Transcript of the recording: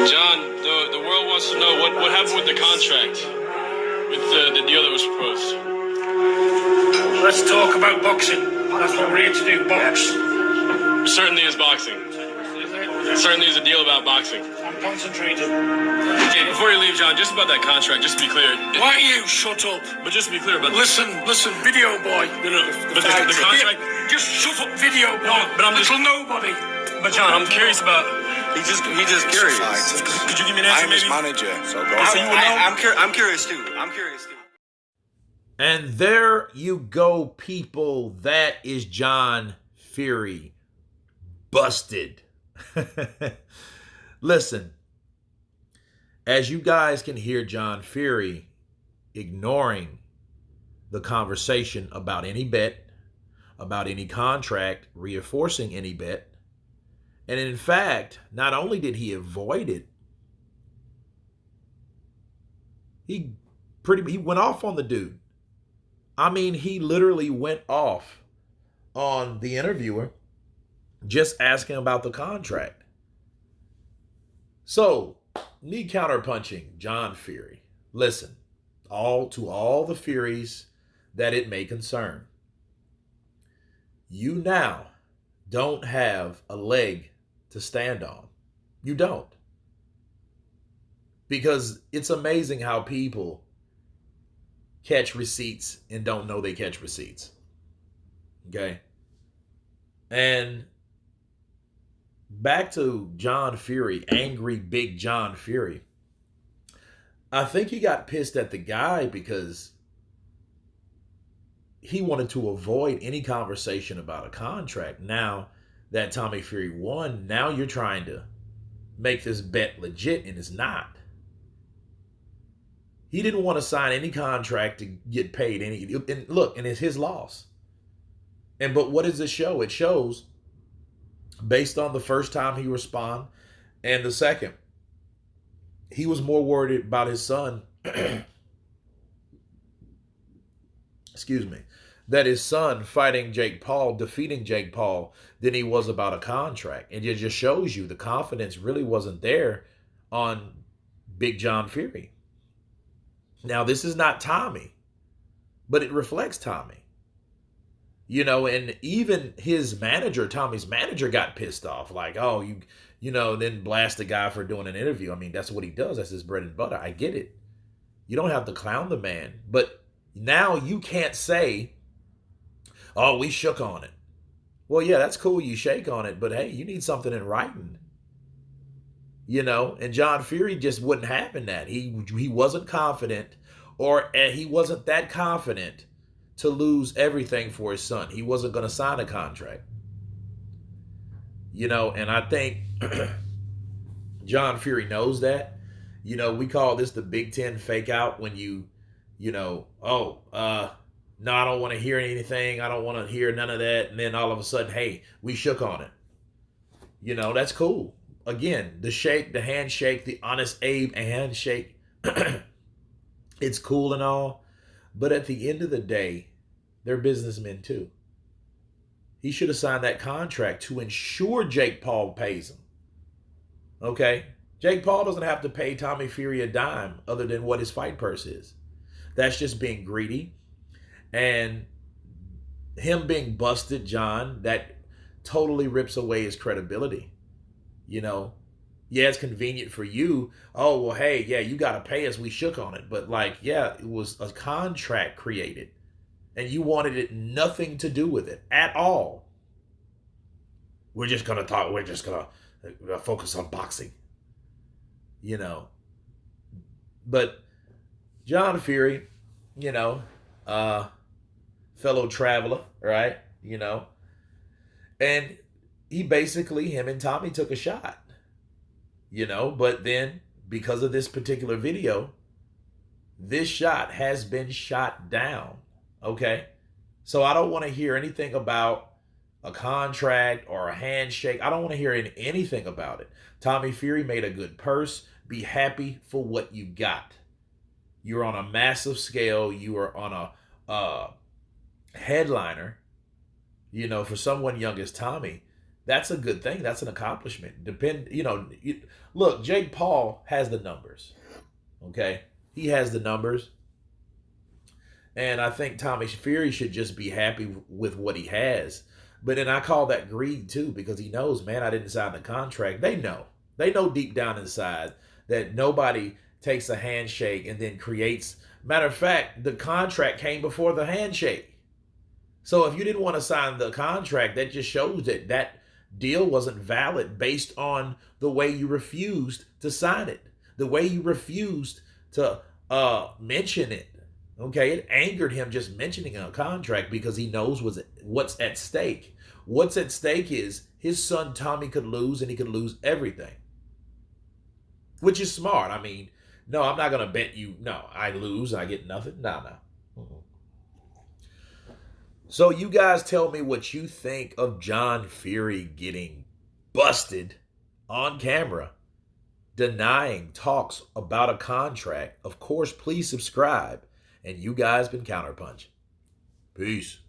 John, the world wants to know what happened with the contract, with the deal that was proposed. Let's talk about boxing. That's what we're here to do, box. Certainly is boxing. Certainly is a deal about boxing. I'm concentrating. Okay, before you leave, John, just about that contract, just to be clear. Why don't you shut up? But just to be clear about Listen, video boy. No, but the contract... Just shut up, video boy. No, but I'm just... Little nobody. But John, I'm curious about... He just curious. Could you give me an answer, I'm his maybe? manager, so go. I'm curious too. And there you go, people. That is John Fury. Busted. Listen, as you guys can hear John Fury ignoring the conversation about any bet, about any contract, reinforcing any bet. And in fact, not only did he avoid it, he went off on the dude. I mean, he literally went off on the interviewer just asking about the contract. So, me counterpunching John Fury. Listen, all the Furies that it may concern. You now don't have a leg to stand on. You don't. Because it's amazing how people catch receipts and don't know they catch receipts. Okay? And back to John Fury, angry big John Fury. I think he got pissed at the guy because he wanted to avoid any conversation about a contract. Now that Tommy Fury won, now you're trying to make this bet legit, and it's not. He didn't want to sign any contract to get paid any. And look, and it's his loss. But what does it show? It shows, based on the first time he responded and the second, he was more worried about his son. Excuse me. That his son fighting Jake Paul, defeating Jake Paul, than he was about a contract. And it just shows you the confidence really wasn't there on Big John Fury. Now, this is not Tommy, but it reflects Tommy. You know, and even his manager, Tommy's manager, got pissed off. Like, oh, then blast the guy for doing an interview. I mean, that's what he does. That's his bread and butter. I get it. You don't have to clown the man. But now you can't say, oh, we shook on it. Well, yeah, that's cool. You shake on it. But, hey, you need something in writing. You know, and John Fury just wouldn't happen that. He wasn't confident, or he wasn't that confident to lose everything for his son. He wasn't going to sign a contract. You know, and I think John Fury knows that. You know, we call this the Big Ten fake out when no, I don't want to hear anything. I don't want to hear none of that. And then all of a sudden, hey, we shook on it. You know, that's cool. Again, the shake, the handshake, the honest Abe handshake, it's cool and all. But at the end of the day, they're businessmen too. He should have signed that contract to ensure Jake Paul pays him. Okay? Jake Paul doesn't have to pay Tommy Fury a dime other than what his fight purse is. That's just being greedy. And him being busted, John, that totally rips away his credibility. You know, yeah, it's convenient for you. Oh, well, hey, yeah, you got to pay us. We shook on it. But like, yeah, it was a contract created and you wanted it nothing to do with it at all. We're just going to talk. We're just going to focus on boxing, you know. But John Fury, you know, fellow traveler, right? You know, and him and Tommy took a shot, you know, but then because of this particular video, this shot has been shot down. Okay. So I don't want to hear anything about a contract or a handshake. I don't want to hear anything about it. Tommy Fury made a good purse. Be happy for what you got. You're on a massive scale. You are on a headliner, you know, for someone young as Tommy. That's a good thing. That's an accomplishment. Look, Jake Paul has the numbers. Okay, he has the numbers, and I think Tommy Fury should just be happy with what he has. But then I call that greed too, because he knows, man, I didn't sign the contract. They know deep down inside that nobody takes a handshake and then creates. Matter of fact, the contract came before the handshake. So if you didn't want to sign the contract, that just shows that that deal wasn't valid based on the way you refused to sign it, the way you refused to mention it. Okay, it angered him just mentioning a contract because he knows what's at stake. What's at stake is his son Tommy could lose, and he could lose everything, which is smart. I mean, no, I'm not going to bet you. No, I lose, I get nothing. No. So you guys tell me what you think of John Fury getting busted on camera, denying talks about a contract. Of course, please subscribe. And you guys been Counterpunch. Peace.